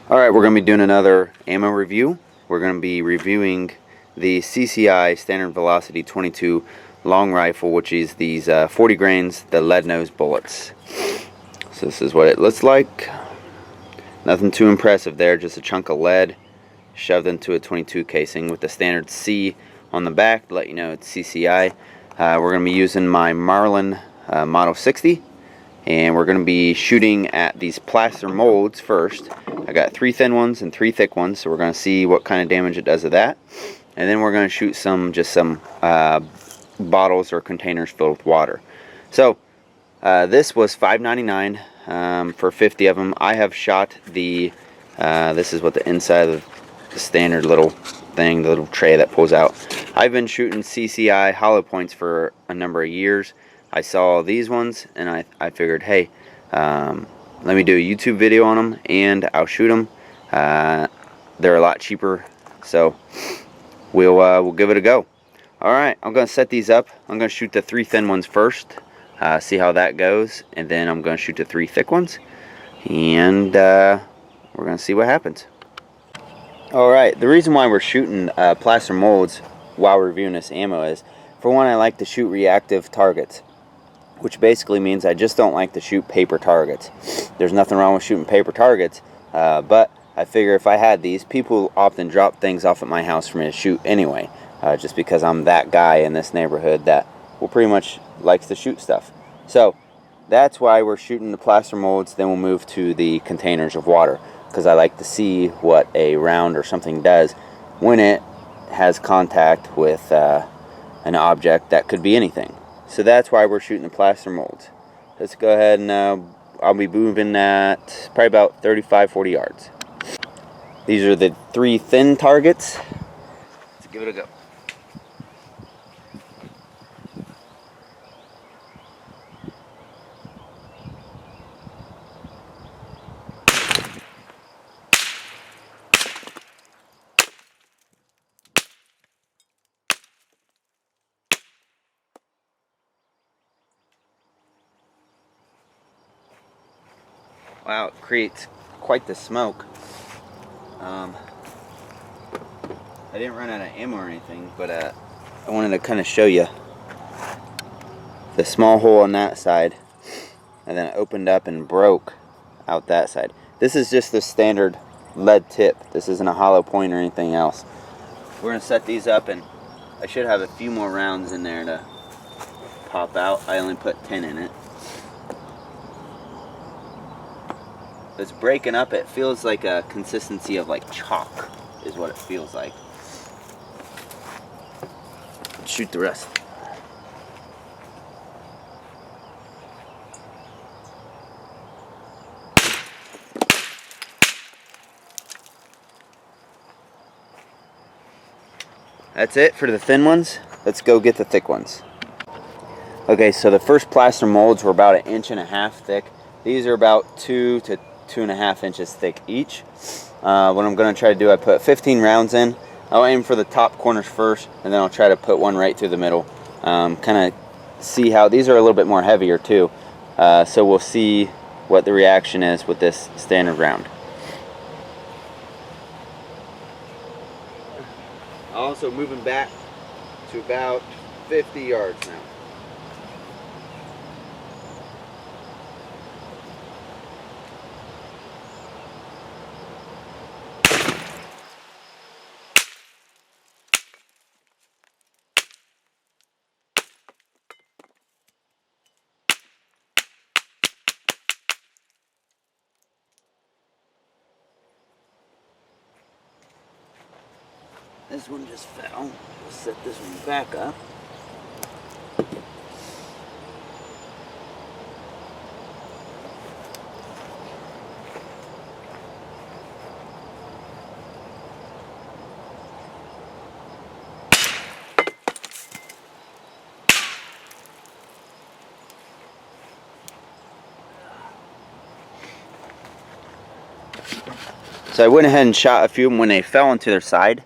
Alright, we're going to be doing another ammo review. We're going to be reviewing the CCI Standard Velocity 22 long rifle, which is these 40 grains, the lead nose bullets. So this is what it looks like. Nothing too impressive there, just a chunk of lead shoved into a 22 casing with the standard C on the back to let you know it's CCI. We're going to be using my Marlin Model 60. And we're going to be shooting at these plaster molds first. I got 3 thin ones and 3 thick ones, so we're going to see what kind of damage it does to that. And then we're going to shoot some bottles or containers filled with water. So this was $5.99 for 50 of them. I have shot the, this is what the inside of the standard little thing, the little tray that pulls out. I've been shooting CCI hollow points for a number of years. I saw these ones and I figured, hey, let me do a YouTube video on them and I'll shoot them. They're a lot cheaper, so we'll give it a go. Alright, I'm going to set these up. I'm going to shoot the 3 thin ones first, see how that goes, and then I'm going to shoot the 3 thick ones, and we're going to see what happens. Alright, the reason why we're shooting plaster molds while reviewing this ammo is, for one, I like to shoot reactive targets, which basically means I just don't like to shoot paper targets. There's nothing wrong with shooting paper targets, but I figure if I had these, people often drop things off at my house for me to shoot anyway, just because I'm that guy in this neighborhood that will pretty much likes to shoot stuff. So that's why we're shooting the plaster molds, then we'll move to the containers of water, because I like to see what a round or something does when it has contact with an object that could be anything. So that's why we're shooting the plaster molds. Let's go ahead and I'll be moving at probably about 35-40 yards. These are the 3 thin targets. Let's give it a go. Wow, it creates quite the smoke. I didn't run out of ammo or anything, but I wanted to kind of show you the small hole on that side, and then it opened up and broke out that side. This is just the standard lead tip. This isn't a hollow point or anything else. We're going to set these up, and I should have a few more rounds in there to pop out. I only put 10 in it. It's breaking up. It feels like a consistency of like chalk is what it feels like. Shoot the rest. That's it for the thin ones. Let's go get the thick ones. Okay, so the first plaster molds were about 1.5 inches thick. These are about 2 to 2.5 inches thick each. What I'm going to try to do, I put 15 rounds in. I'll aim for the top corners first, and then I'll try to put one right through the middle. Kind of see how, these are a little bit more heavier too. So we'll see what the reaction is with this standard round. Also moving back to about 50 yards now. This one just fell. We'll set this one back up. So I went ahead and shot a few of them when they fell onto their side,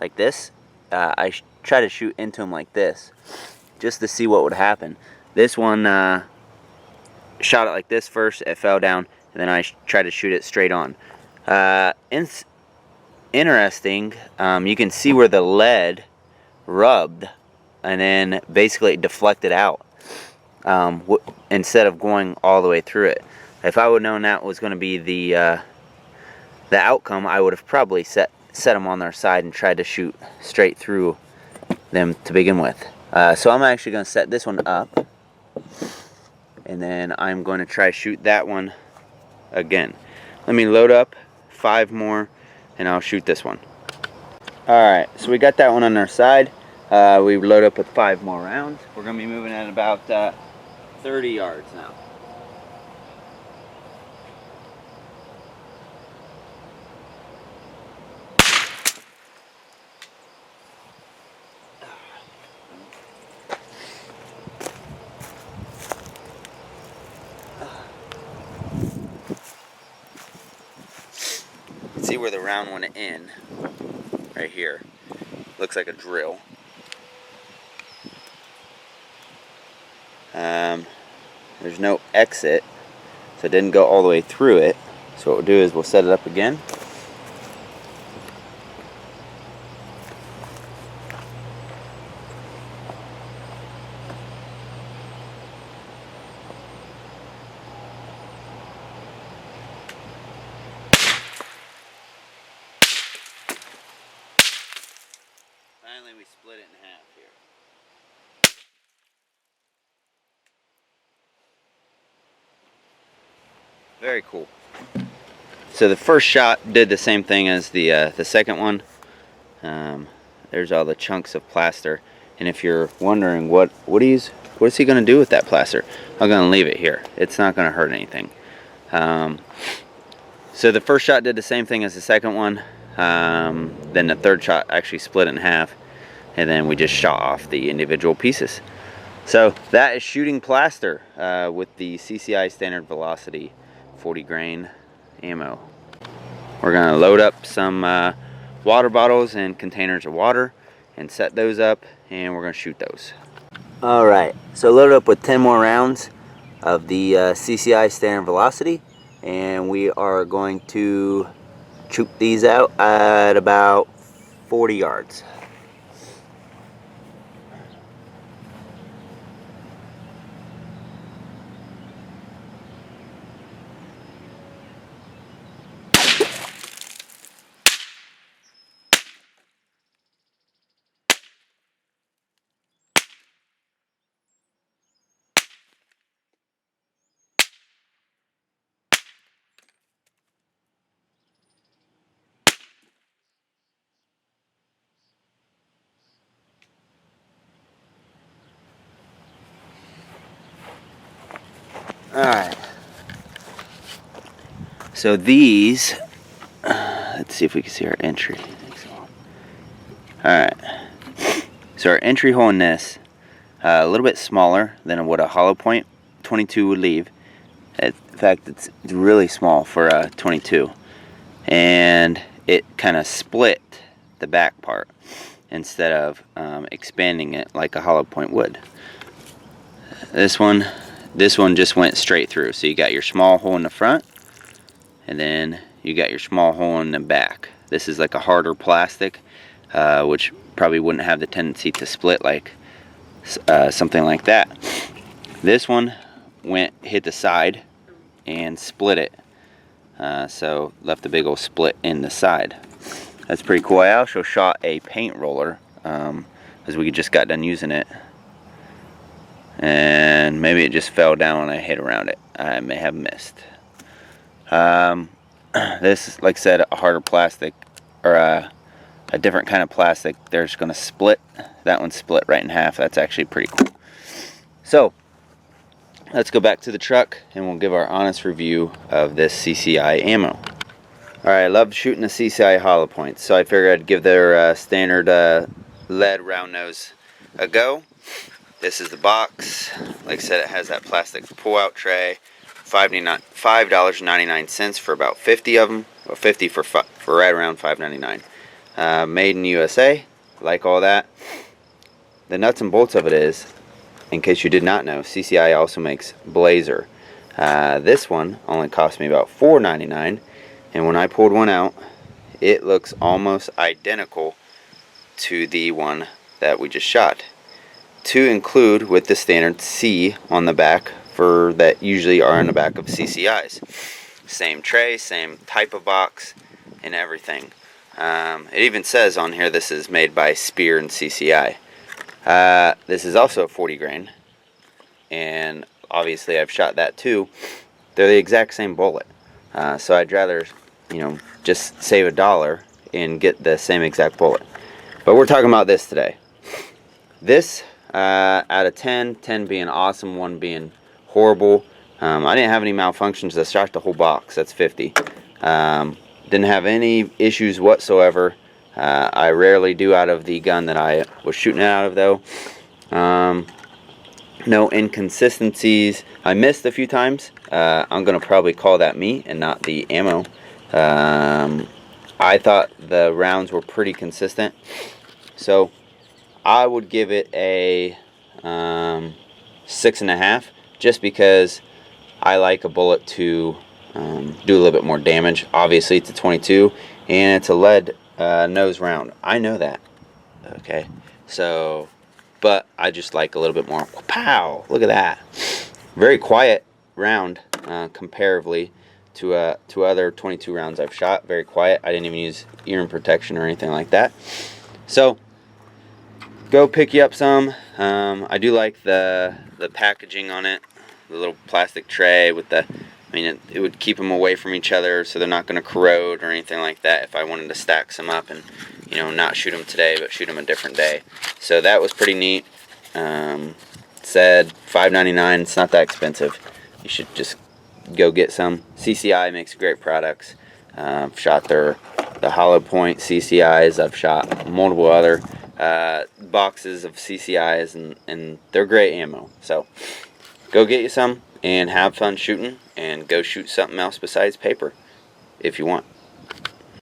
like this. I try to shoot into them like this, just to see what would happen. This one shot it like this first, it fell down, and then I tried to shoot it straight on. Interesting. You can see where the lead rubbed, and then basically it deflected out instead of going all the way through it. If I would have known that was going to be the outcome, I would have probably set them on their side and tried to shoot straight through them to begin with. So I'm actually going to set this one up, and then I'm going to try shoot that one again. Let me load up 5 more, and I'll shoot this one. Alright, so we got that one on our side. We load up with 5 more rounds. We're going to be moving at about 30 yards now. See where the round went in, right here. Looks like a drill. There's no exit, so it didn't go all the way through it. So what we'll do is we'll set it up again. Finally, we split it in half here. Very cool. So the first shot did the same thing as the second one. There's all the chunks of plaster, and if you're wondering what is he going to do with that plaster, I'm going to leave it here. It's not going to hurt anything. So the first shot did the same thing as the second one. Then the third shot actually split it in half, and then we just shot off the individual pieces. So that is shooting plaster with the CCI standard velocity 40 grain ammo. We're going to load up some water bottles and containers of water and set those up, and we're going to shoot those. Alright, so loaded up with 10 more rounds of the CCI standard velocity, and we are going to shoot these out at about 40 yards. Alright, so these, let's see if we can see our entry. Alright, so our entry hole in this, a little bit smaller than what a hollow point 22 would leave. In fact, it's really small for a 22. And it kind of split the back part instead of expanding it like a hollow point would. This one just went straight through. So you got your small hole in the front, and then you got your small hole in the back. This is like a harder plastic, which probably wouldn't have the tendency to split like something like that. This one hit the side and split it, so left a big old split in the side. That's pretty cool. I also shot a paint roller as we just got done using it, and maybe it just fell down when I hit around it. I may have missed. This is, like I said, a harder plastic, or a different kind of plastic. They're just going to split. That one split right in half. That's actually pretty cool. So let's go back to the truck and we'll give our honest review of this CCI ammo. Alright, I love shooting the CCI hollow points, so I figured I'd give their standard lead round nose a go. This is the box. Like I said, it has that plastic pull-out tray. $5.99 for about 50 of them, or 50 for right around $5.99. Made in USA, like all that. The nuts and bolts of it is, in case you did not know, CCI also makes Blazer. This one only cost me about $4.99, And when I pulled one out, it looks almost identical to the one that we just shot. To include with the standard C on the back for that usually are on the back of CCIs. Same tray, same type of box, and everything. It even says on here this is made by Spear and CCI. This is also a 40 grain, and obviously I've shot that too. They're the exact same bullet, so I'd rather, just save $1 and get the same exact bullet. But we're talking about this today. This out of 10 being awesome, 1 being horrible. I didn't have any malfunctions. I shot the whole box. That's 50. Didn't have any issues whatsoever. I rarely do out of the gun that I was shooting out of, though. No inconsistencies. I missed a few times. I'm going to probably call that me and not the ammo. I thought the rounds were pretty consistent. So I would give it a 6.5, just because I like a bullet to do a little bit more damage. Obviously it's a 22 and it's a lead nose round. I know that. Okay, so but I just like a little bit more pow. Look at that. Very quiet round comparatively to other 22 rounds I've shot. Very quiet. I didn't even use ear protection or anything like that. So go pick you up some. I do like the packaging on it, the little plastic tray with the, it would keep them away from each other so they're not going to corrode or anything like that if I wanted to stack some up and not shoot them today but shoot them a different day. So that was pretty neat. Said $5.99. It's not that expensive. You should just go get some. CCI makes great products. I've shot the hollow point CCIs. I've shot multiple other boxes of CCIs, and they're great ammo. So go get you some and have fun shooting, and go shoot something else besides paper if you want.